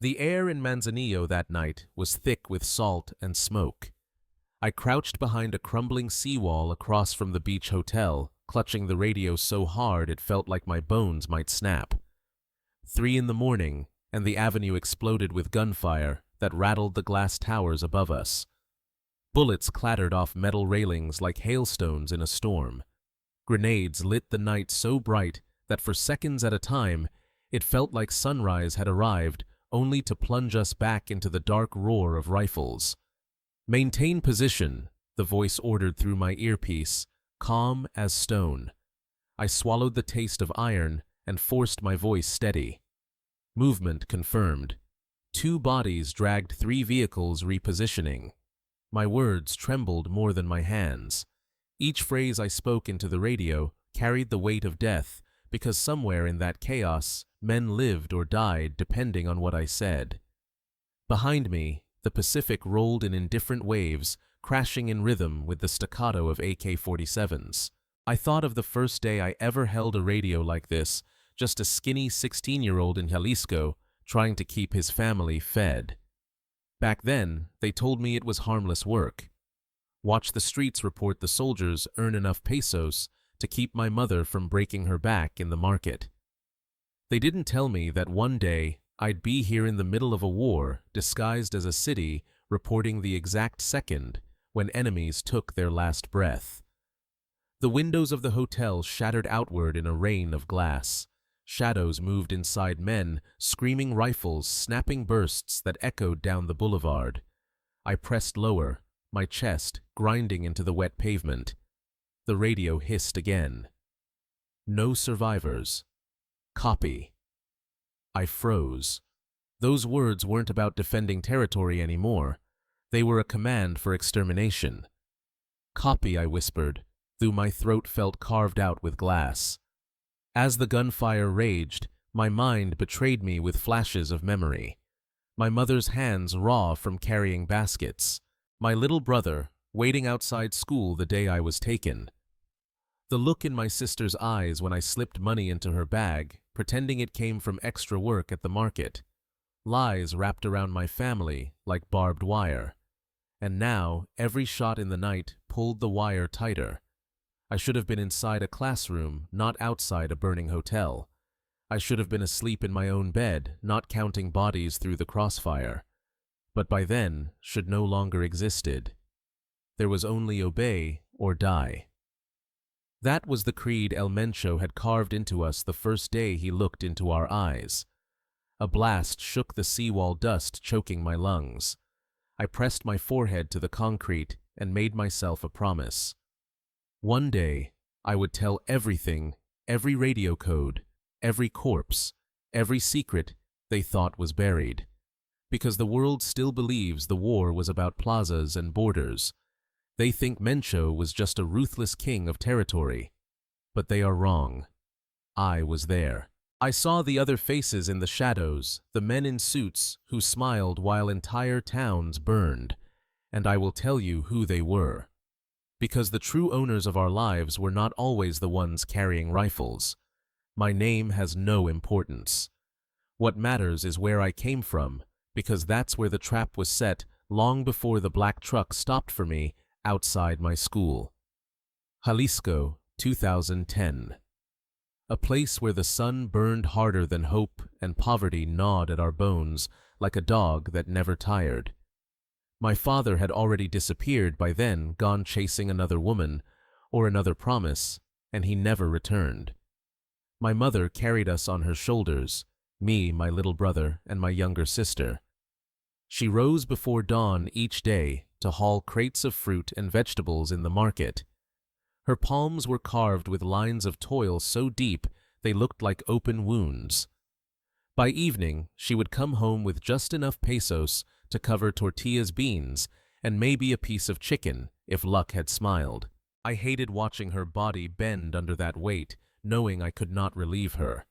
The air in Manzanillo that night was thick with salt and smoke. I crouched behind a crumbling seawall across from the beach hotel, clutching the radio so hard it felt like my bones might snap. 3 in the morning, and the avenue exploded with gunfire that rattled the glass towers above us. Bullets clattered off metal railings like hailstones in a storm. Grenades lit the night so bright that for seconds at a time, it felt like sunrise had arrived, only to plunge us back into the dark roar of rifles. "Maintain position," the voice ordered through my earpiece, calm as stone. I swallowed the taste of iron and forced my voice steady. Movement confirmed. 2 bodies dragged 3 vehicles repositioning. My words trembled more than my hands. Each phrase I spoke into the radio carried the weight of death, because somewhere in that chaos, men lived or died depending on what I said. Behind me, the Pacific rolled in indifferent waves, crashing in rhythm with the staccato of AK-47s. I thought of the first day I ever held a radio like this, just a skinny 16-year-old in Jalisco trying to keep his family fed. Back then, they told me it was harmless work. Watch the streets report the soldiers earn enough pesos to keep my mother from breaking her back in the market. They didn't tell me that one day I'd be here in the middle of a war, disguised as a city, reporting the exact second when enemies took their last breath. The windows of the hotel shattered outward in a rain of glass. Shadows moved inside men, screaming rifles, snapping bursts that echoed down the boulevard. I pressed lower, my chest grinding into the wet pavement. The radio hissed again. "No survivors. Copy." I froze. Those words weren't about defending territory anymore. They were a command for extermination. "Copy," I whispered, though my throat felt carved out with glass. As the gunfire raged, my mind betrayed me with flashes of memory. My mother's hands raw from carrying baskets. My little brother, waiting outside school the day I was taken. The look in my sister's eyes when I slipped money into her bag, pretending it came from extra work at the market. Lies wrapped around my family like barbed wire. And now, every shot in the night pulled the wire tighter. I should have been inside a classroom, not outside a burning hotel. I should have been asleep in my own bed, not counting bodies through the crossfire. But by then, should no longer existed. There was only obey or die. That was the creed El Mencho had carved into us the first day he looked into our eyes. A blast shook the seawall dust choking my lungs. I pressed my forehead to the concrete and made myself a promise. One day, I would tell everything, every radio code, every corpse, every secret they thought was buried. Because the world still believes the war was about plazas and borders. They think Mencho was just a ruthless king of territory. But they are wrong. I was there. I saw the other faces in the shadows, the men in suits who smiled while entire towns burned. And I will tell you who they were. Because the true owners of our lives were not always the ones carrying rifles. My name has no importance. What matters is where I came from, because that's where the trap was set long before the black truck stopped for me outside my school. Jalisco, 2010. A place where the sun burned harder than hope and poverty gnawed at our bones like a dog that never tired. My father had already disappeared by then, gone chasing another woman or another promise, and he never returned. My mother carried us on her shoulders, me, my little brother, and my younger sister. She rose before dawn each day to haul crates of fruit and vegetables in the market. Her palms were carved with lines of toil so deep they looked like open wounds. By evening, she would come home with just enough pesos to cover tortillas, beans, and maybe a piece of chicken if luck had smiled. I hated watching her body bend under that weight, knowing I could not relieve her.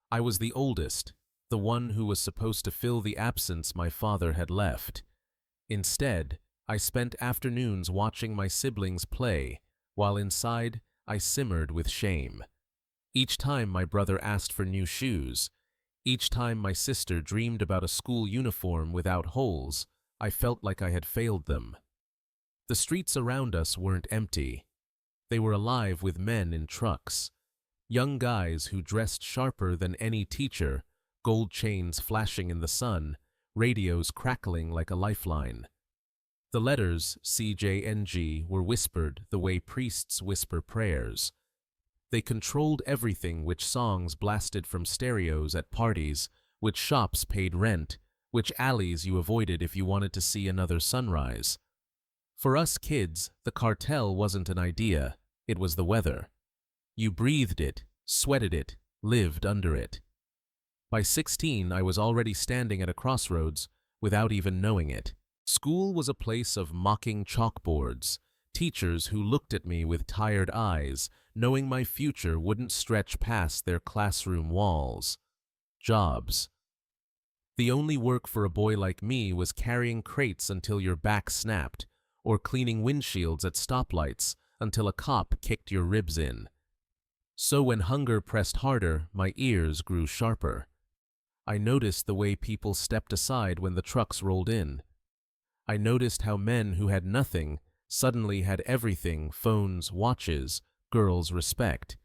I was the oldest, the one who was supposed to fill the absence my father had left. Instead, I spent afternoons watching my siblings play, while inside I simmered with shame. Each time my brother asked for new shoes, Each time my sister dreamed about a school uniform without holes, I felt like I had failed them. The streets around us weren't empty. They were alive with men in trucks. Young guys who dressed sharper than any teacher, gold chains flashing in the sun, radios crackling like a lifeline. The letters CJNG were whispered the way priests whisper prayers. They controlled everything: which songs blasted from stereos at parties, which shops paid rent, which alleys you avoided if you wanted to see another sunrise. For us kids, the cartel wasn't an idea, it was the weather. You breathed it, sweated it, lived under it. By 16, I was already standing at a crossroads without even knowing it. School was a place of mocking chalkboards, teachers who looked at me with tired eyes, knowing my future wouldn't stretch past their classroom walls. Jobs. The only work for a boy like me was carrying crates until your back snapped, or cleaning windshields at stoplights until a cop kicked your ribs in. So when hunger pressed harder, my ears grew sharper. I noticed the way people stepped aside when the trucks rolled in. I noticed how men who had nothing suddenly had everything: phones, watches, girls' respect.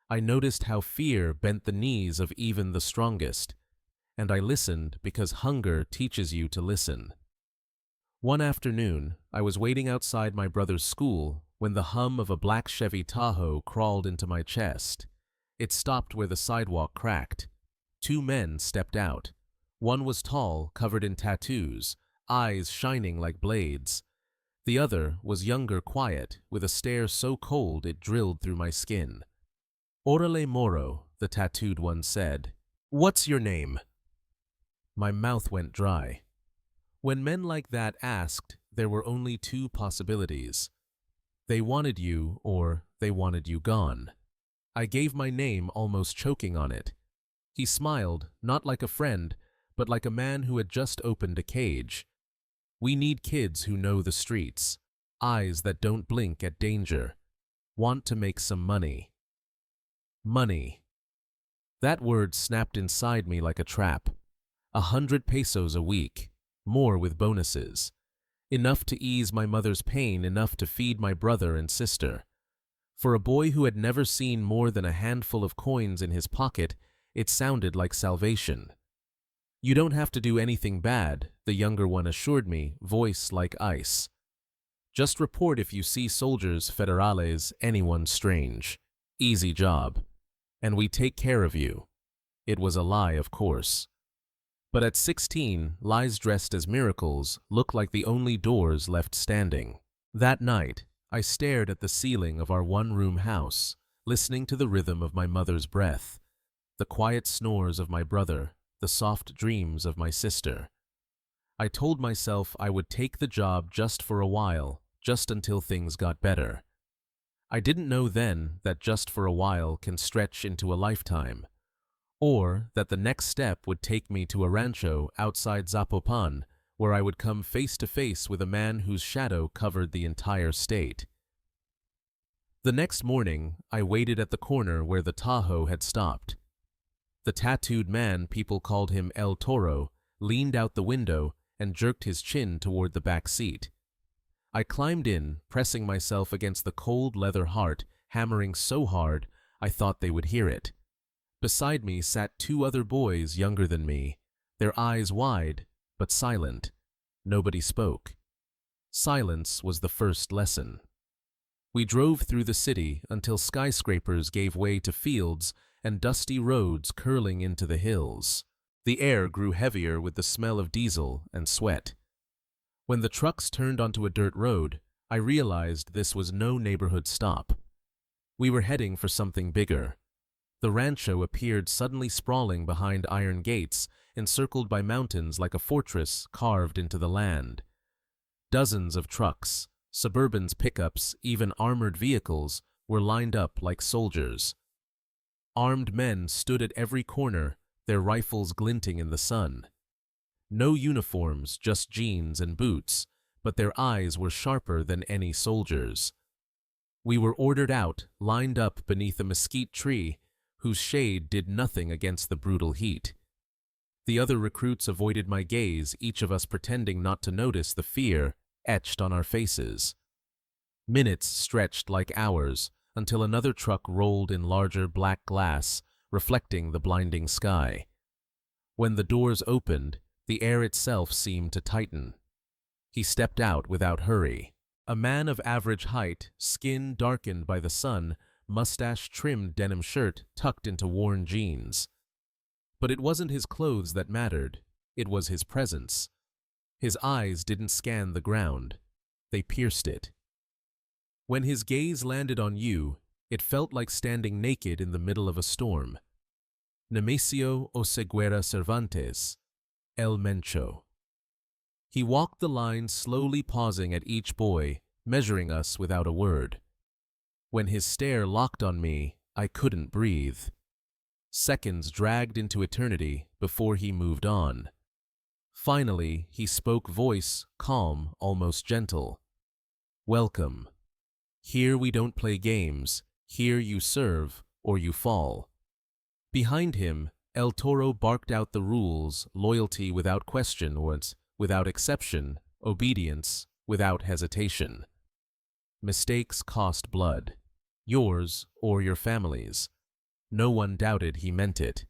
I noticed how fear bent the knees of even the strongest. And I listened because hunger teaches you to listen. One afternoon, I was waiting outside my brother's school when the hum of a black Chevy Tahoe crawled into my chest. It stopped where the sidewalk cracked. 2 men stepped out. One was tall, covered in tattoos, eyes shining like blades. The other was younger, quiet, with a stare so cold it drilled through my skin. "Orale Moro," the tattooed one said. "What's your name?" My mouth went dry. When men like that asked, there were only 2 possibilities. They wanted you, or they wanted you gone. I gave my name, almost choking on it. He smiled, not like a friend, but like a man who had just opened a cage. We need kids who know the streets, eyes that don't blink at danger, want to make some money. Money. That word snapped inside me like a trap. 100 pesos a week, more with bonuses. Enough to ease my mother's pain, enough to feed my brother and sister. For a boy who had never seen more than a handful of coins in his pocket, it sounded like salvation. "You don't have to do anything bad," the younger one assured me, voice like ice. "Just report if you see soldiers, federales, anyone strange. Easy job. And we take care of you." It was a lie, of course. But at 16, lies dressed as miracles looked like the only doors left standing. That night, I stared at the ceiling of our one-room house, listening to the rhythm of my mother's breath, the quiet snores of my brother, the soft dreams of my sister. I told myself I would take the job just for a while, just until things got better. I didn't know then that just for a while can stretch into a lifetime, or that the next step would take me to a rancho outside Zapopan, where I would come face to face with a man whose shadow covered the entire state. The next morning, I waited at the corner where the Tahoe had stopped. The tattooed man, people called him El Toro, leaned out the window and jerked his chin toward the back seat. I climbed in, pressing myself against the cold leather heart, hammering so hard I thought they would hear it. Beside me sat 2 other boys younger than me, their eyes wide, but silent. Nobody spoke. Silence was the first lesson. We drove through the city until skyscrapers gave way to fields and dusty roads curling into the hills. The air grew heavier with the smell of diesel and sweat. When the trucks turned onto a dirt road, I realized this was no neighborhood stop. We were heading for something bigger. The rancho appeared suddenly sprawling behind iron gates, encircled by mountains like a fortress carved into the land. Dozens of trucks, Suburbans, pickups, even armored vehicles were lined up like soldiers. Armed men stood at every corner, their rifles glinting in the sun. No uniforms, just jeans and boots, but their eyes were sharper than any soldier's. We were ordered out, lined up beneath a mesquite tree, whose shade did nothing against the brutal heat. The other recruits avoided my gaze, each of us pretending not to notice the fear etched on our faces. Minutes stretched like hours until another truck rolled in larger black glass, reflecting the blinding sky. When the doors opened, the air itself seemed to tighten. He stepped out without hurry. A man of average height, skin darkened by the sun, mustache-trimmed denim shirt tucked into worn jeans. But it wasn't his clothes that mattered, it was his presence. His eyes didn't scan the ground, they pierced it. When his gaze landed on you, it felt like standing naked in the middle of a storm. Nemesio Oseguera Cervantes, El Mencho. He walked the line, slowly pausing at each boy, measuring us without a word. When his stare locked on me, I couldn't breathe. Seconds dragged into eternity before he moved on. Finally, he spoke, voice calm, almost gentle. Welcome. Here we don't play games. Here you serve or you fall. Behind him, El Toro barked out the rules: loyalty without question, without exception, obedience without hesitation. Mistakes cost blood, yours or your family's. No one doubted he meant it.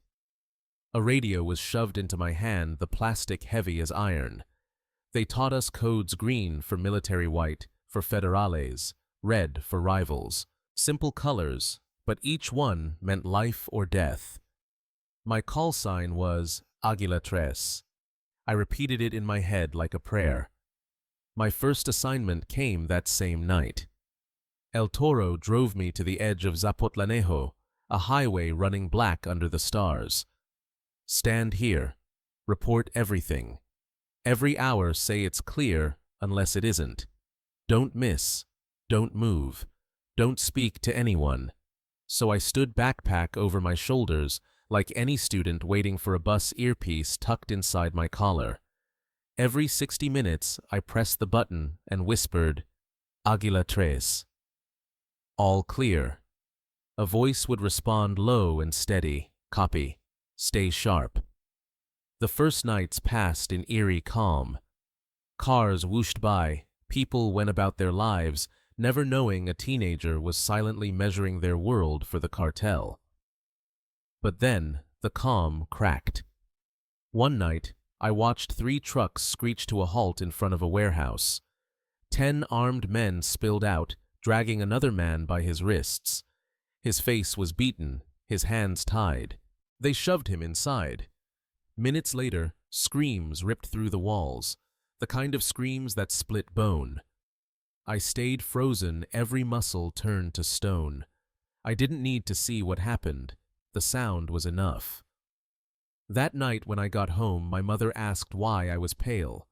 A radio was shoved into my hand, the plastic heavy as iron. They taught us codes: green for military, white for federales, red for rivals. Simple colors, but each one meant life or death. My call sign was Águila Tres. I repeated it in my head like a prayer. My first assignment came that same night. El Toro drove me to the edge of Zapotlanejo, a highway running black under the stars. Stand here. Report everything. Every hour say it's clear unless it isn't. Don't miss. Don't move. Don't speak to anyone. So I stood, backpack over my shoulders, like any student waiting for a bus, earpiece tucked inside my collar. Every 60 minutes, I pressed the button and whispered, Águila Tres. All clear. A voice would respond, low and steady, copy, stay sharp. The first nights passed in eerie calm. Cars whooshed by, people went about their lives, never knowing a teenager was silently measuring their world for the cartel. But then, the calm cracked. One night, I watched 3 trucks screech to a halt in front of a warehouse. 10 armed men spilled out, dragging another man by his wrists. His face was beaten, his hands tied. They shoved him inside. Minutes later, screams ripped through the walls, the kind of screams that split bone. I stayed frozen, every muscle turned to stone. I didn't need to see what happened. The sound was enough. That night when I got home, my mother asked why I was pale.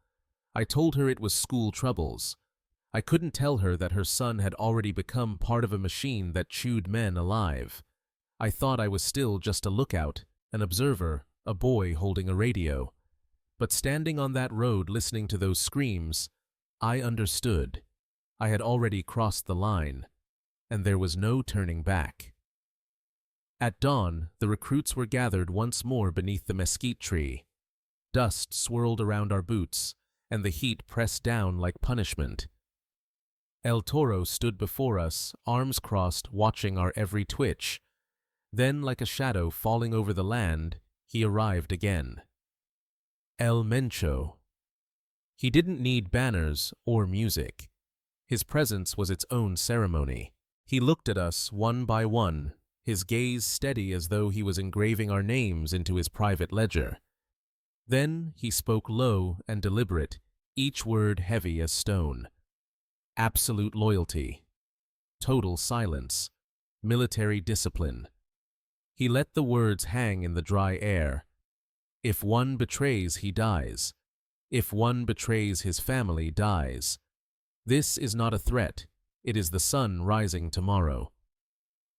I told her it was school troubles. I couldn't tell her that her son had already become part of a machine that chewed men alive. I thought I was still just a lookout, an observer, a boy holding a radio. But standing on that road listening to those screams, I understood. I had already crossed the line, and there was no turning back. At dawn, the recruits were gathered once more beneath the mesquite tree. Dust swirled around our boots, and the heat pressed down like punishment. El Toro stood before us, arms crossed, watching our every twitch. Then, like a shadow falling over the land, he arrived again. El Mencho. He didn't need banners or music. His presence was its own ceremony. He looked at us one by one, his gaze steady as though he was engraving our names into his private ledger. Then he spoke low and deliberate, each word heavy as stone. Absolute loyalty, total silence, military discipline. He let the words hang in the dry air. If one betrays, he dies. If one betrays, his family dies. This is not a threat, it is the sun rising tomorrow.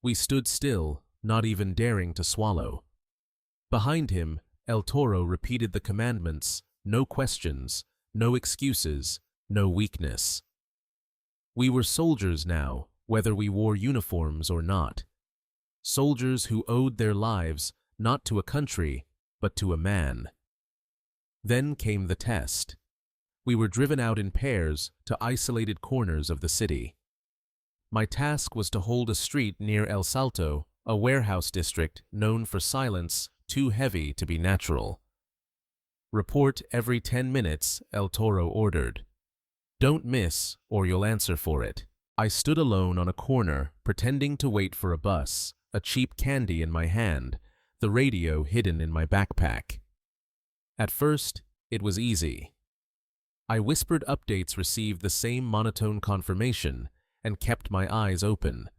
We stood still, not even daring to swallow. Behind him, El Toro repeated the commandments: no questions, no excuses, no weakness. We were soldiers now, whether we wore uniforms or not. Soldiers who owed their lives not to a country, but to a man. Then came the test. We were driven out in pairs to isolated corners of the city. My task was to hold a street near El Salto, a warehouse district known for silence too heavy to be natural. Report every 10 minutes, El Toro ordered. Don't miss, or you'll answer for it. I stood alone on a corner, pretending to wait for a bus, a cheap candy in my hand, the radio hidden in my backpack. At first, it was easy. I whispered updates received the same monotone confirmation and kept my eyes open.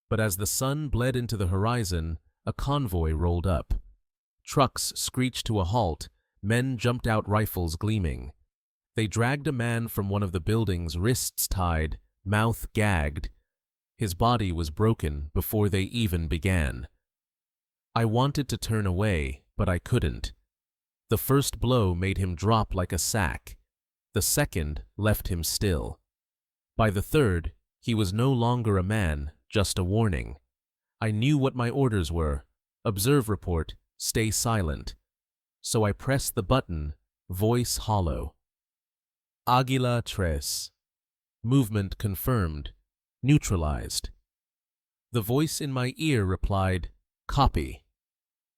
But as the sun bled into the horizon, a convoy rolled up. Trucks screeched to a halt, men jumped out, rifles gleaming. They dragged a man from one of the buildings, wrists tied, mouth gagged. His body was broken before they even began. I wanted to turn away, but I couldn't. The first blow made him drop like a sack. The second left him still. By the third, he was no longer a man, just a warning. I knew what my orders were. Observe, report, stay silent. So I pressed the button, voice hollow. Águila tres. Movement confirmed. Neutralized. The voice in my ear replied, copy.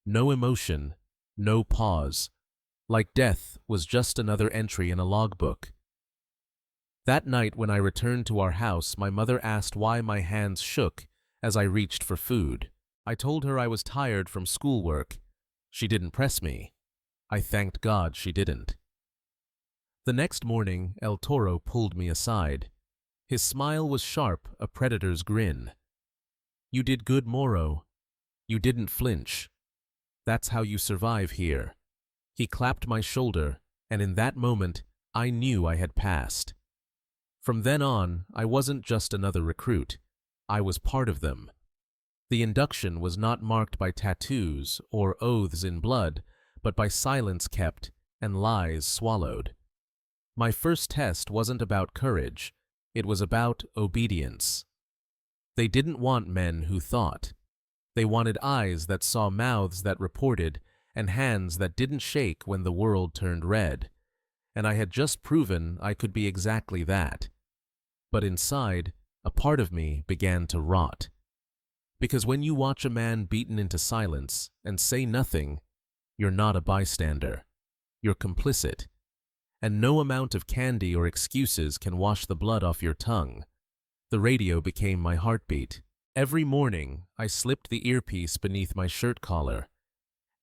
No emotion, no pause. Like death was just another entry in a logbook. That night when I returned to our house, my mother asked why my hands shook as I reached for food. I told her I was tired from schoolwork. She didn't press me. I thanked God she didn't. The next morning, El Toro pulled me aside. His smile was sharp, a predator's grin. You did good, Moro. You didn't flinch. That's how you survive here. He clapped my shoulder, and in that moment, I knew I had passed. From then on, I wasn't just another recruit. I was part of them. The induction was not marked by tattoos or oaths in blood, but by silence kept and lies swallowed. My first test wasn't about courage. It was about obedience. They didn't want men who thought. They wanted eyes that saw, mouths that reported, and hands that didn't shake when the world turned red. And I had just proven I could be exactly that. But inside, a part of me began to rot. Because when you watch a man beaten into silence and say nothing, you're not a bystander. You're complicit. And no amount of candy or excuses can wash the blood off your tongue. The radio became my heartbeat. Every morning, I slipped the earpiece beneath my shirt collar.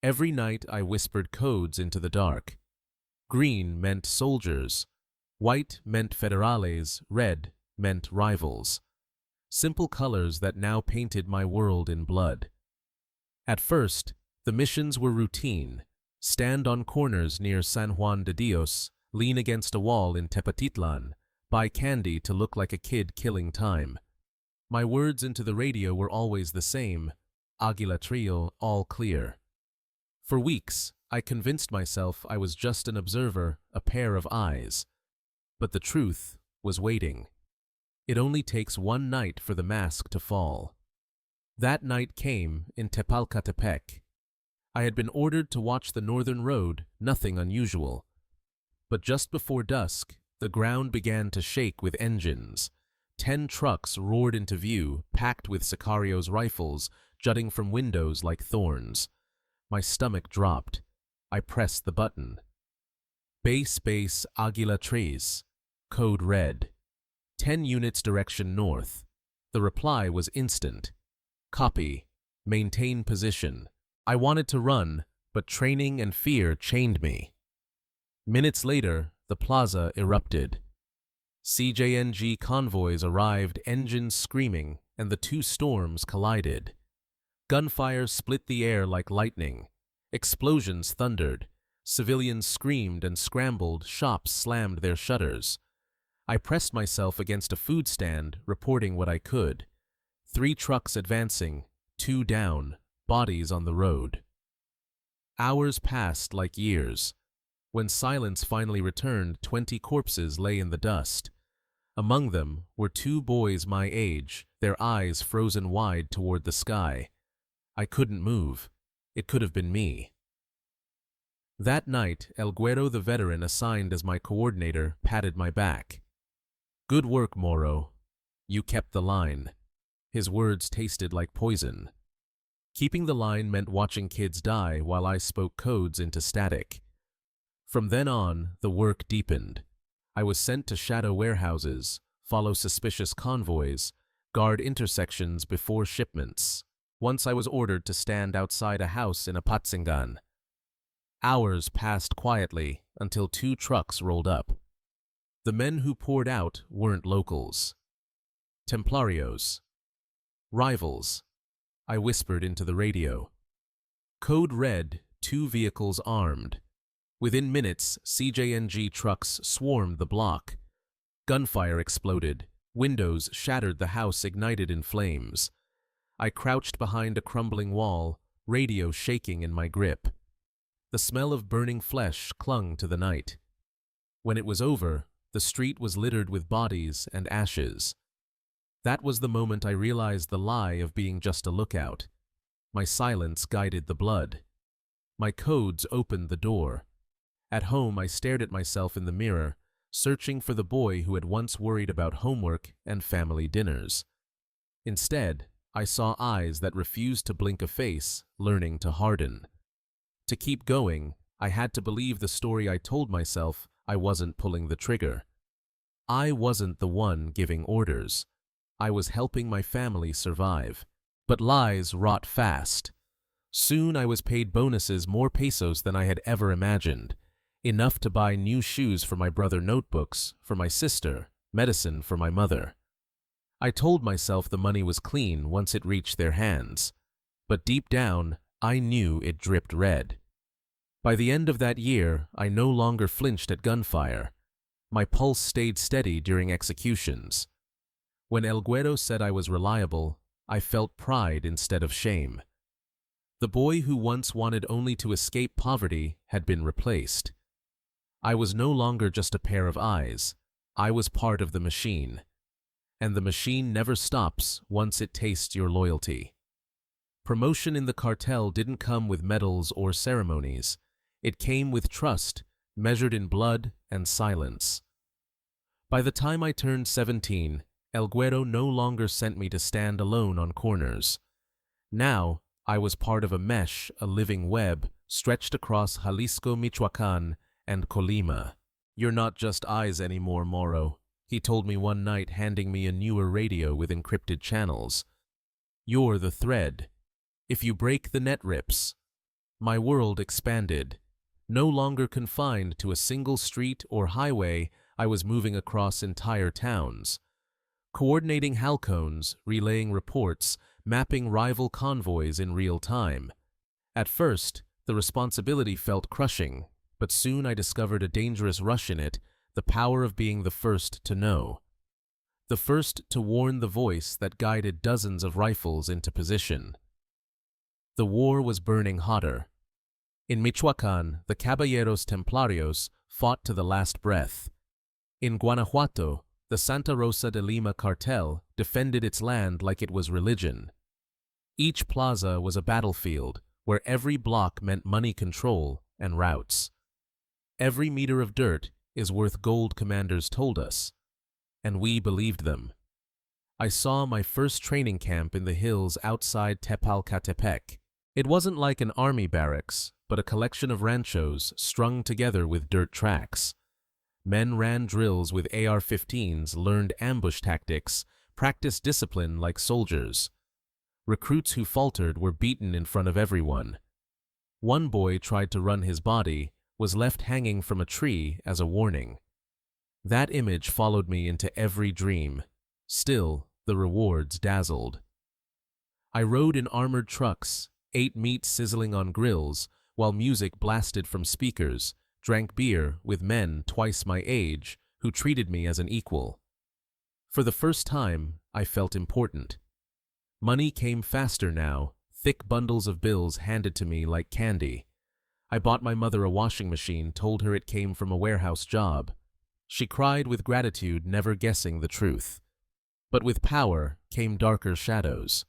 Every night, I whispered codes into the dark. Green meant soldiers. White meant federales. Red meant rivals. Simple colors that now painted my world in blood. At first, the missions were routine. Stand on corners near San Juan de Dios, lean against a wall in Tepatitlan, buy candy to look like a kid killing time. My words into the radio were always the same, Águila Trio, all clear. For weeks, I convinced myself I was just an observer, a pair of eyes. But the truth was waiting. It only takes one night for the mask to fall. That night came in Tepalcatepec. I had been ordered to watch the northern road, nothing unusual. But just before dusk, the ground began to shake with engines. 10 trucks roared into view, packed with Sicarios' rifles, jutting from windows like thorns. My stomach dropped. I pressed the button. Base Águila Tres. Code red. 10 units direction north. The reply was instant. Copy. Maintain position. I wanted to run, but training and fear chained me. Minutes later, the plaza erupted. CJNG convoys arrived, engines screaming, and the two storms collided. Gunfire split the air like lightning. Explosions thundered. Civilians screamed and scrambled, shops slammed their shutters. I pressed myself against a food stand, reporting what I could. 3 trucks advancing, 2 down, bodies on the road. Hours passed like years. When silence finally returned, 20 corpses lay in the dust. Among them were 2 boys my age, their eyes frozen wide toward the sky. I couldn't move. It could have been me. That night, El Guero, the veteran assigned as my coordinator, patted my back. "Good work, Moro. You kept the line." His words tasted like poison. Keeping the line meant watching kids die while I spoke codes into static. From then on, the work deepened. I was sent to shadow warehouses, follow suspicious convoys, guard intersections before shipments. Once I was ordered to stand outside a house in Apatzingan. Hours passed quietly until 2 trucks rolled up. The men who poured out weren't locals. Templarios. Rivals. I whispered into the radio. Code red, 2 vehicles armed. Within minutes, CJNG trucks swarmed the block. Gunfire exploded. Windows shattered, the house ignited in flames. I crouched behind a crumbling wall, radio shaking in my grip. The smell of burning flesh clung to the night. When it was over, the street was littered with bodies and ashes. That was the moment I realized the lie of being just a lookout. My silence guided the blood. My codes opened the door. At home, I stared at myself in the mirror, searching for the boy who had once worried about homework and family dinners. Instead, I saw eyes that refused to blink, a face learning to harden. To keep going, I had to believe the story I told myself. I wasn't pulling the trigger. I wasn't the one giving orders. I was helping my family survive. But lies rot fast. Soon I was paid bonuses, more pesos than I had ever imagined. Enough to buy new shoes for my brother, notebooks for my sister, medicine for my mother. I told myself the money was clean once it reached their hands. But deep down, I knew it dripped red. By the end of that year, I no longer flinched at gunfire. My pulse stayed steady during executions. When El Guero said I was reliable, I felt pride instead of shame. The boy who once wanted only to escape poverty had been replaced. I was no longer just a pair of eyes. I was part of the machine. And the machine never stops once it tastes your loyalty. Promotion in the cartel didn't come with medals or ceremonies. It came with trust, measured in blood and silence. By the time I turned 17, El Guero no longer sent me to stand alone on corners. Now, I was part of a mesh, a living web, stretched across Jalisco, Michoacán, and Colima. "You're not just eyes anymore, Moro," he told me one night, handing me a newer radio with encrypted channels. "You're the thread. If you break, the net rips." My world expanded. No longer confined to a single street or highway, I was moving across entire towns. Coordinating halcons, relaying reports, mapping rival convoys in real time. At first, the responsibility felt crushing, but soon I discovered a dangerous rush in it, the power of being the first to know. The first to warn, the voice that guided dozens of rifles into position. The war was burning hotter. In Michoacán, the Caballeros Templarios fought to the last breath. In Guanajuato, the Santa Rosa de Lima cartel defended its land like it was religion. Each plaza was a battlefield where every block meant money control and routes. Every meter of dirt is worth gold, commanders told us, and we believed them. I saw my first training camp in the hills outside Tepalcatepec. It wasn't like an army barracks, but a collection of ranchos strung together with dirt tracks. Men ran drills with AR-15s, learned ambush tactics, practiced discipline like soldiers. Recruits who faltered were beaten in front of everyone. One boy tried to run his body, was left hanging from a tree as a warning. That image followed me into every dream. Still, the rewards dazzled. I rode in armored trucks, ate meat sizzling on grills, while music blasted from speakers, drank beer with men twice my age who treated me as an equal. For the first time, I felt important. Money came faster now, thick bundles of bills handed to me like candy. I bought my mother a washing machine, told her it came from a warehouse job. She cried with gratitude, never guessing the truth. But with power came darker shadows.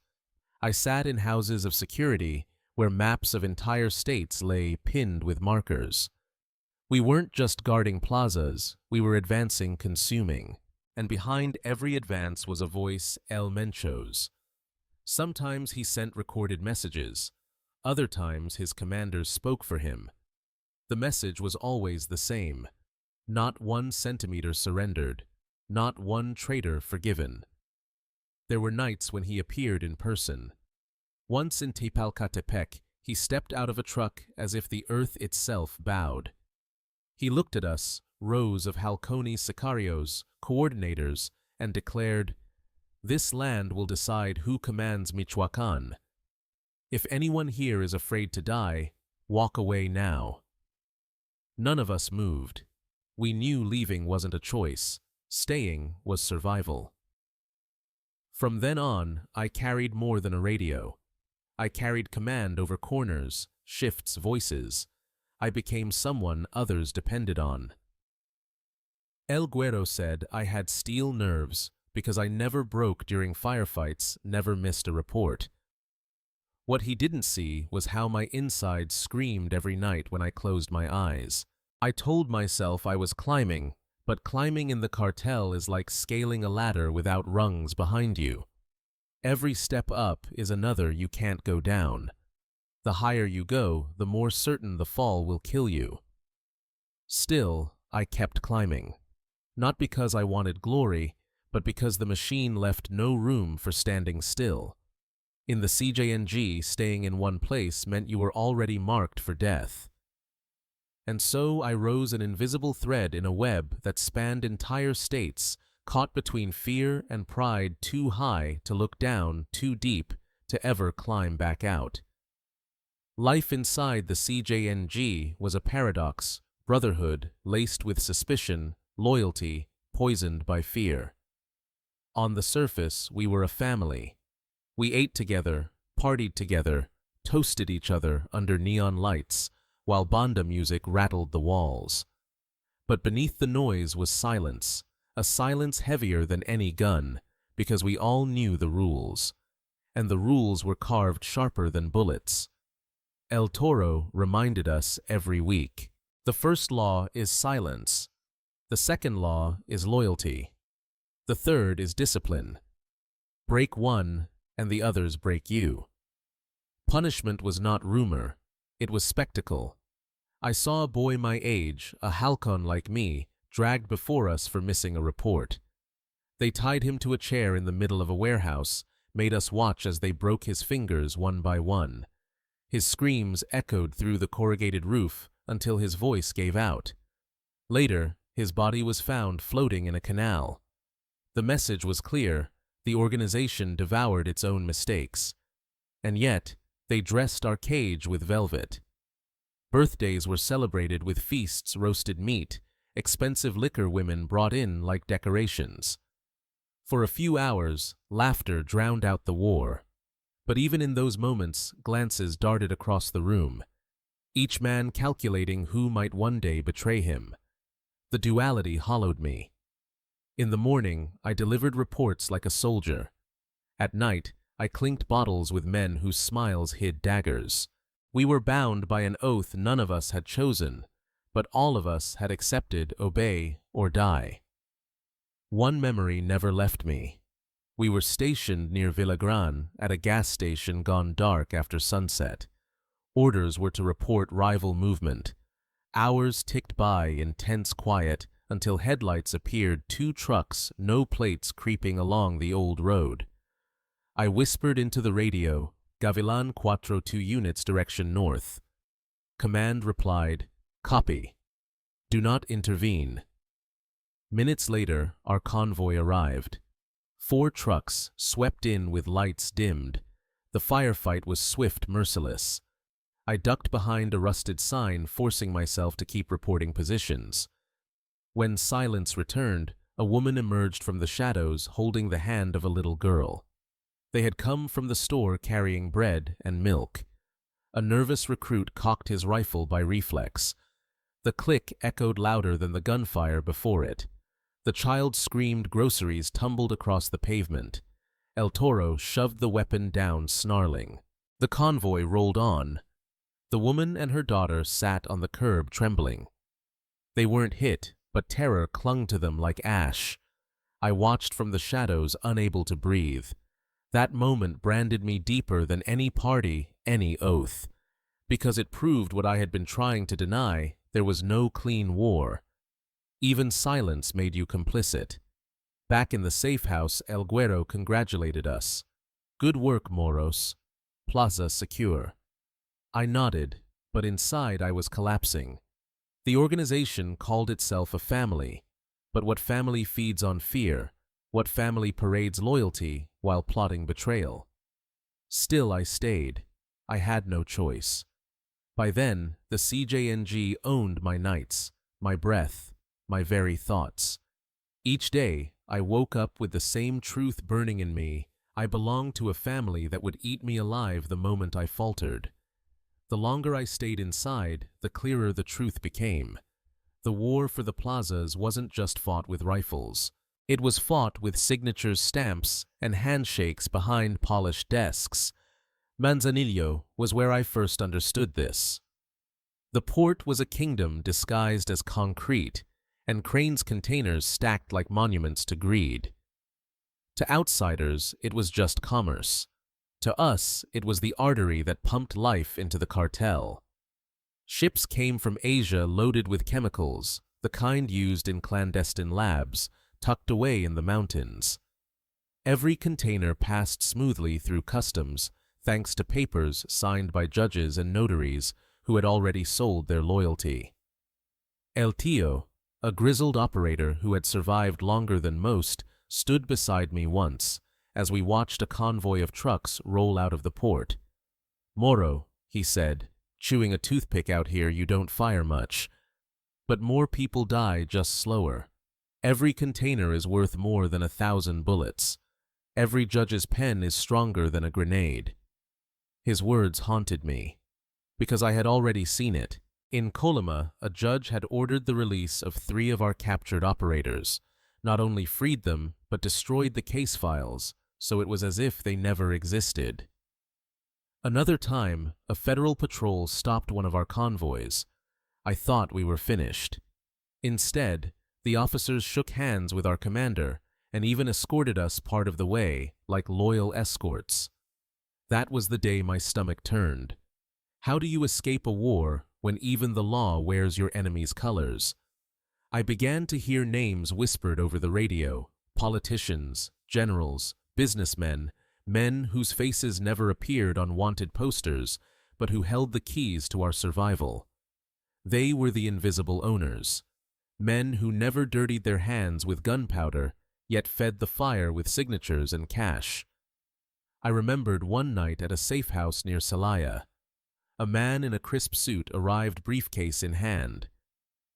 I sat in houses of security where maps of entire states lay pinned with markers. We weren't just guarding plazas, we were advancing consuming, and behind every advance was a voice, El Mencho's. Sometimes he sent recorded messages, other times his commanders spoke for him. The message was always the same: not 1 centimeter surrendered, not 1 traitor forgiven. There were nights when he appeared in person. Once in Tepalcatepec, he stepped out of a truck as if the earth itself bowed. He looked at us, rows of halcón sicarios, coordinators, and declared, "This land will decide who commands Michoacán. If anyone here is afraid to die, walk away now." None of us moved. We knew leaving wasn't a choice. Staying was survival. From then on, I carried more than a radio. I carried command over corners, shifts, voices. I became someone others depended on. El Güero said I had steel nerves because I never broke during firefights, never missed a report. What he didn't see was how my insides screamed every night when I closed my eyes. I told myself I was climbing, but climbing in the cartel is like scaling a ladder without rungs behind you. Every step up is another you can't go down. The higher you go, the more certain the fall will kill you. Still, I kept climbing. Not because I wanted glory, but because the machine left no room for standing still. In the CJNG, staying in one place meant you were already marked for death. And so I rose an invisible thread in a web that spanned entire states, caught between fear and pride too high to look down, too deep to ever climb back out. Life inside the CJNG was a paradox, brotherhood laced with suspicion, loyalty poisoned by fear. On the surface, we were a family. We ate together, partied together, toasted each other under neon lights, while banda music rattled the walls. But beneath the noise was silence, a silence heavier than any gun, because we all knew the rules. And the rules were carved sharper than bullets. El Toro reminded us every week. The first law is silence. The second law is loyalty. The third is discipline. Break one, and the others break you. Punishment was not rumor. It was spectacle. I saw a boy my age, a halcón like me, dragged before us for missing a report. They tied him to a chair in the middle of a warehouse, made us watch as they broke his fingers one by one. His screams echoed through the corrugated roof until his voice gave out. Later, his body was found floating in a canal. The message was clear: the organization devoured its own mistakes. And yet, they dressed our cage with velvet. Birthdays were celebrated with feasts, roasted meat, expensive liquor women brought in like decorations. For a few hours, laughter drowned out the war. But even in those moments, glances darted across the room, each man calculating who might one day betray him. The duality hollowed me. In the morning, I delivered reports like a soldier. At night, I clinked bottles with men whose smiles hid daggers. We were bound by an oath none of us had chosen, but all of us had accepted: obey or die. One memory never left me. We were stationed near Villagran at a gas station gone dark after sunset. Orders were to report rival movement. Hours ticked by in tense quiet until headlights appeared, 2 trucks, no plates, creeping along the old road. I whispered into the radio, "Gavilan 4, 2 units direction north." Command replied, "Copy. Do not intervene." Minutes later, our convoy arrived. 4 trucks swept in with lights dimmed. The firefight was swift, merciless. I ducked behind a rusted sign, forcing myself to keep reporting positions. When silence returned, a woman emerged from the shadows holding the hand of a little girl. They had come from the store carrying bread and milk. A nervous recruit cocked his rifle by reflex. The click echoed louder than the gunfire before it. The child screamed, groceries tumbled across the pavement. El Toro shoved the weapon down, snarling. The convoy rolled on. The woman and her daughter sat on the curb trembling. They weren't hit, but terror clung to them like ash. I watched from the shadows, unable to breathe. That moment branded me deeper than any party, any oath. Because it proved what I had been trying to deny: there was no clean war. Even silence made you complicit. Back in the safe house, El Güero congratulated us. "Good work, Moros. Plaza secure." I nodded, but inside I was collapsing. The organization called itself a family, but what family feeds on fear? What family parades loyalty while plotting betrayal? Still I stayed. I had no choice. By then, the CJNG owned my nights, my breath, my very thoughts. Each day, I woke up with the same truth burning in me: I belonged to a family that would eat me alive the moment I faltered. The longer I stayed inside, the clearer the truth became. The war for the plazas wasn't just fought with rifles. It was fought with signatures, stamps, and handshakes behind polished desks. Manzanillo was where I first understood this. The port was a kingdom disguised as concrete, and Crane's containers stacked like monuments to greed. To outsiders, it was just commerce. To us, it was the artery that pumped life into the cartel. Ships came from Asia loaded with chemicals, the kind used in clandestine labs, tucked away in the mountains. Every container passed smoothly through customs, thanks to papers signed by judges and notaries who had already sold their loyalty. El Tío, a grizzled operator who had survived longer than most, stood beside me once, as we watched a convoy of trucks roll out of the port. "Moro," he said, "chewing a toothpick out here, you don't fire much. But more people die just slower. Every container is worth more than 1,000 bullets. Every judge's pen is stronger than a grenade." His words haunted me, because I had already seen it. In Colima, a judge had ordered the release of 3 of our captured operators, not only freed them, but destroyed the case files, so it was as if they never existed. Another time, a federal patrol stopped one of our convoys. I thought we were finished. Instead, the officers shook hands with our commander and even escorted us part of the way, like loyal escorts. That was the day my stomach turned. How do you escape a war when even the law wears your enemy's colors? I began to hear names whispered over the radio: politicians, generals, businessmen, men whose faces never appeared on wanted posters, but who held the keys to our survival. They were the invisible owners. Men who never dirtied their hands with gunpowder, yet fed the fire with signatures and cash. I remembered one night at a safe house near Celaya. A man in a crisp suit arrived, briefcase in hand.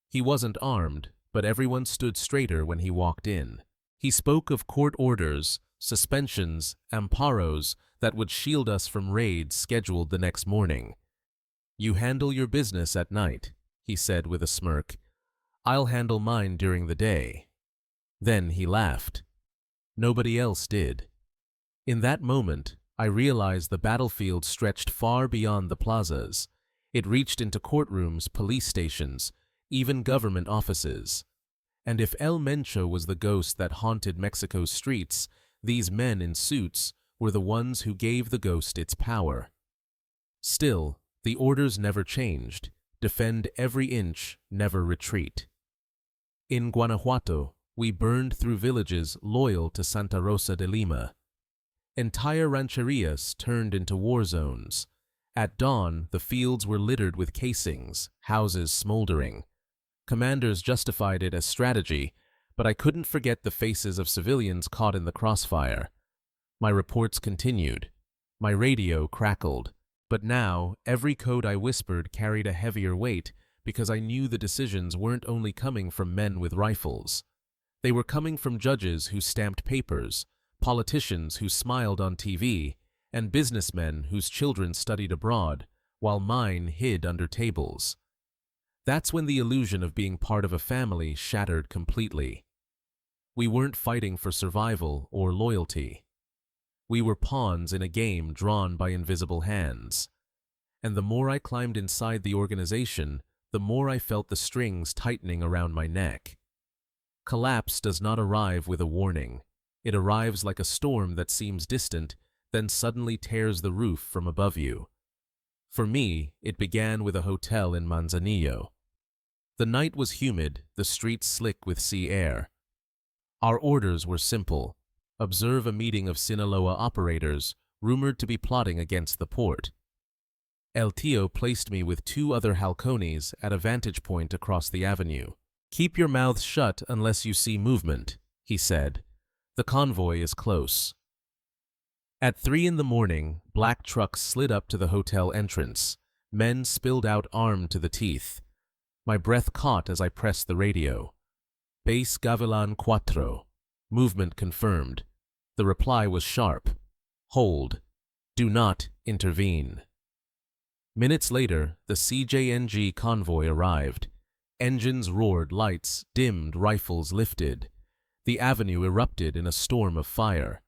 He wasn't armed, but everyone stood straighter when he walked in. He spoke of court orders, suspensions, amparos that would shield us from raids scheduled the next morning. "You handle your business at night," he said with a smirk. "I'll handle mine during the day." Then he laughed. Nobody else did. In that moment, I realized the battlefield stretched far beyond the plazas. It reached into courtrooms, police stations, even government offices. And if El Mencho was the ghost that haunted Mexico's streets, these men in suits were the ones who gave the ghost its power. Still, the orders never changed: defend every inch, never retreat. In Guanajuato, we burned through villages loyal to Santa Rosa de Lima. Entire rancherias turned into war zones. At dawn, the fields were littered with casings, houses smoldering. Commanders justified it as strategy, but I couldn't forget the faces of civilians caught in the crossfire. My reports continued. My radio crackled. But now, every code I whispered carried a heavier weight because I knew the decisions weren't only coming from men with rifles. They were coming from judges who stamped papers, politicians who smiled on TV, and businessmen whose children studied abroad, while mine hid under tables. That's when the illusion of being part of a family shattered completely. We weren't fighting for survival or loyalty. We were pawns in a game drawn by invisible hands. And the more I climbed inside the organization, the more I felt the strings tightening around my neck. Collapse does not arrive with a warning. It arrives like a storm that seems distant, then suddenly tears the roof from above you. For me, it began with a hotel in Manzanillo. The night was humid, the streets slick with sea air. Our orders were simple. Observe a meeting of Sinaloa operators, rumored to be plotting against the port. El Tío placed me with 2 other halcones at a vantage point across the avenue. "Keep your mouths shut unless you see movement," he said. "The convoy is close." At 3 in the morning, black trucks slid up to the hotel entrance. Men spilled out armed to the teeth. My breath caught as I pressed the radio. Base Gavilan 4. Movement confirmed. The reply was sharp. Hold. Do not intervene. Minutes later, the CJNG convoy arrived. Engines roared, lights dimmed, rifles lifted. The avenue erupted in a storm of fire.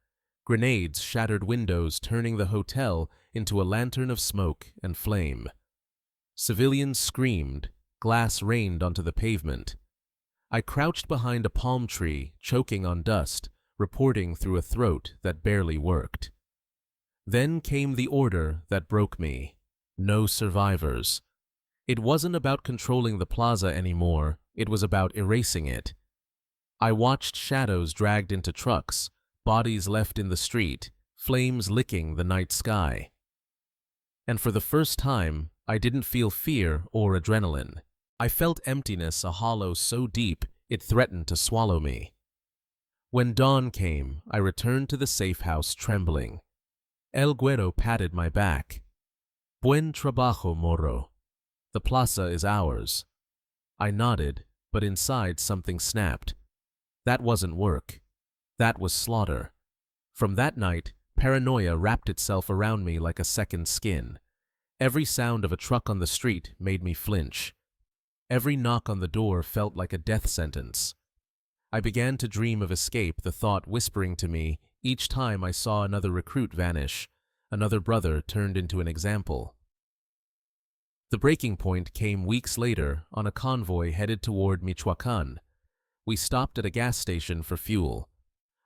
Grenades shattered windows, turning the hotel into a lantern of smoke and flame. Civilians screamed. Glass rained onto the pavement. I crouched behind a palm tree, choking on dust, reporting through a throat that barely worked. Then came the order that broke me. No survivors. It wasn't about controlling the plaza anymore, it was about erasing it. I watched shadows dragged into trucks, bodies left in the street, flames licking the night sky. And for the first time, I didn't feel fear or adrenaline. I felt emptiness, a hollow so deep it threatened to swallow me. When dawn came, I returned to the safe house trembling. El Güero patted my back. "Buen trabajo, Morro. The plaza is ours." I nodded, but inside something snapped. That wasn't work. That was slaughter. From that night, paranoia wrapped itself around me like a second skin. Every sound of a truck on the street made me flinch. Every knock on the door felt like a death sentence. I began to dream of escape, the thought whispering to me each time I saw another recruit vanish, another brother turned into an example. The breaking point came weeks later on a convoy headed toward Michoacán. We stopped at a gas station for fuel.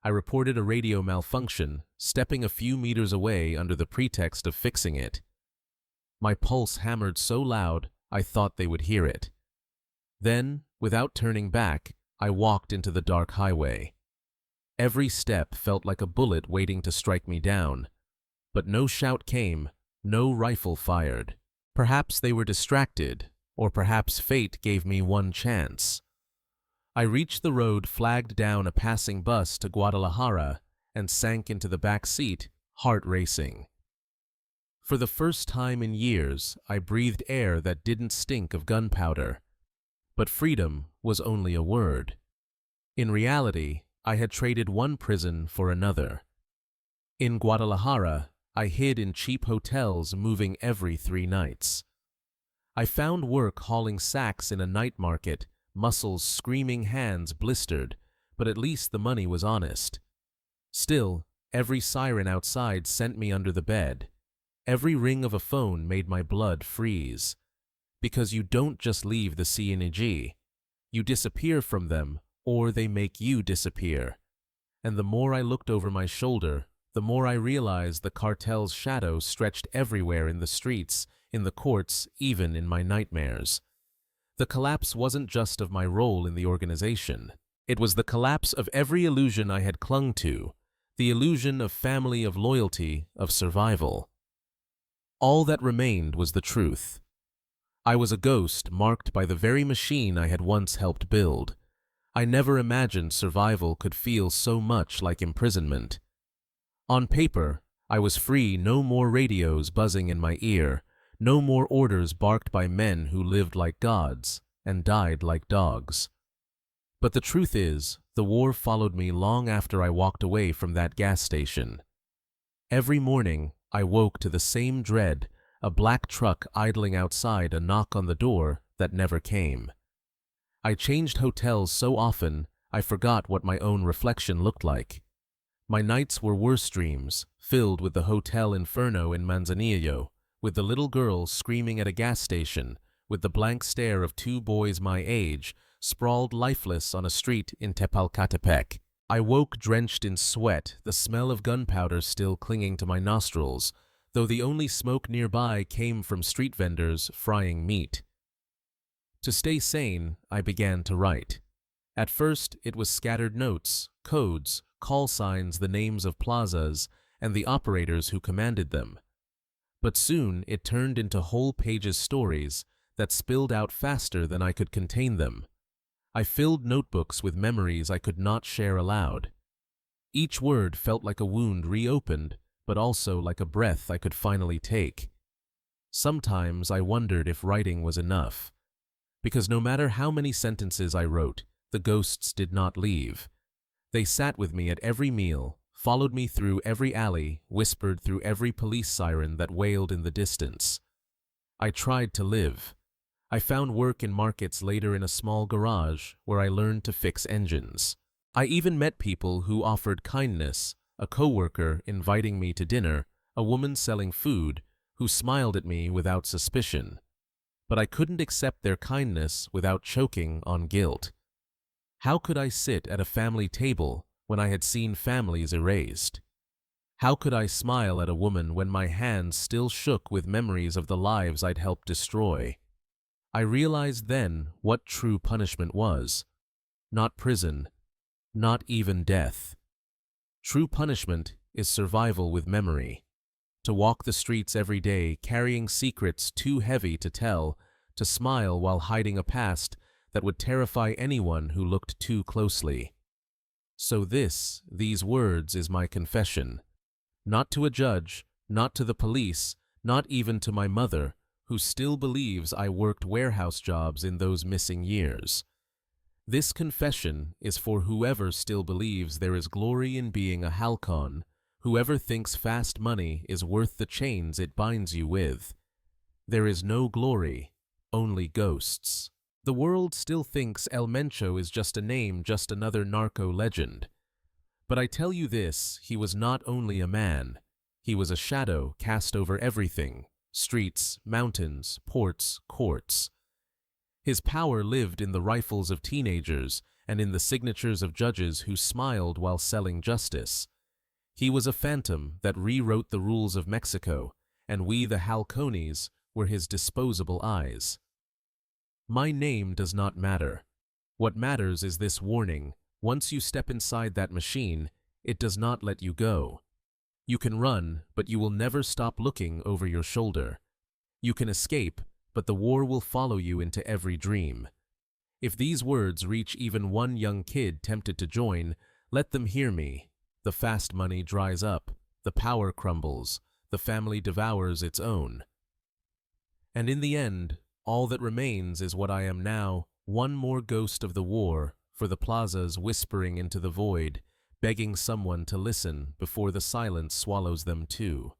I reported a radio malfunction, stepping a few meters away under the pretext of fixing it. My pulse hammered so loud I thought they would hear it. Then, without turning back, I walked into the dark highway. Every step felt like a bullet waiting to strike me down. But no shout came, no rifle fired. Perhaps they were distracted, or perhaps fate gave me one chance. I reached the road, flagged down a passing bus to Guadalajara, and sank into the back seat, heart racing. For the first time in years, I breathed air that didn't stink of gunpowder. But freedom was only a word. In reality, I had traded one prison for another. In Guadalajara, I hid in cheap hotels, moving every 3 nights. I found work hauling sacks in a night market, muscles screaming, hands blistered, but at least the money was honest. Still, every siren outside sent me under the bed. Every ring of a phone made my blood freeze. Because you don't just leave the CJNG. You disappear from them, or they make you disappear. And the more I looked over my shoulder, the more I realized the cartel's shadow stretched everywhere, in the streets, in the courts, even in my nightmares. The collapse wasn't just of my role in the organization. It was the collapse of every illusion I had clung to, the illusion of family, of loyalty, of survival. All that remained was the truth. I was a ghost marked by the very machine I had once helped build. I never imagined survival could feel so much like imprisonment. On paper, I was free, no more radios buzzing in my ear, no more orders barked by men who lived like gods and died like dogs. But the truth is, the war followed me long after I walked away from that gas station. Every morning, I woke to the same dread, a black truck idling outside, a knock on the door that never came. I changed hotels so often, I forgot what my own reflection looked like. My nights were worse dreams, filled with the Hotel Inferno in Manzanillo, with the little girl screaming at a gas station, with the blank stare of two boys my age, sprawled lifeless on a street in Tepalcatepec. I woke drenched in sweat, the smell of gunpowder still clinging to my nostrils, though the only smoke nearby came from street vendors frying meat. To stay sane, I began to write. At first, it was scattered notes, codes, call signs, the names of plazas, and the operators who commanded them. But soon it turned into whole pages stories that spilled out faster than I could contain them. I filled notebooks with memories I could not share aloud. Each word felt like a wound reopened, but also like a breath I could finally take. Sometimes I wondered if writing was enough, because no matter how many sentences I wrote, the ghosts did not leave. They sat with me at every meal, followed me through every alley, whispered through every police siren that wailed in the distance. I tried to live. I found work in markets, later in a small garage where I learned to fix engines. I even met people who offered kindness, a coworker inviting me to dinner, a woman selling food who smiled at me without suspicion. But I couldn't accept their kindness without choking on guilt. How could I sit at a family table when I had seen families erased? How could I smile at a woman when my hands still shook with memories of the lives I'd helped destroy? I realized then what true punishment was. Not prison, not even death. True punishment is survival with memory. To walk the streets every day carrying secrets too heavy to tell, to smile while hiding a past that would terrify anyone who looked too closely. So these words is my confession. Not to a judge, not to the police, not even to my mother, who still believes I worked warehouse jobs in those missing years. This confession is for whoever still believes there is glory in being a halcón, whoever thinks fast money is worth the chains it binds you with. There is no glory, only ghosts. The world still thinks El Mencho is just a name, just another narco legend. But I tell you this, he was not only a man. He was a shadow cast over everything: streets, mountains, ports, courts. His power lived in the rifles of teenagers and in the signatures of judges who smiled while selling justice. He was a phantom that rewrote the rules of Mexico, and we, the halcones, were his disposable eyes. My name does not matter. What matters is this warning: once you step inside that machine, it does not let you go. You can run, but you will never stop looking over your shoulder. You can escape, but the war will follow you into every dream. If these words reach even one young kid tempted to join, let them hear me. The fast money dries up, the power crumbles, the family devours its own. And in the end, all that remains is what I am now, one more ghost of the war, for the plazas whispering into the void, begging someone to listen before the silence swallows them too.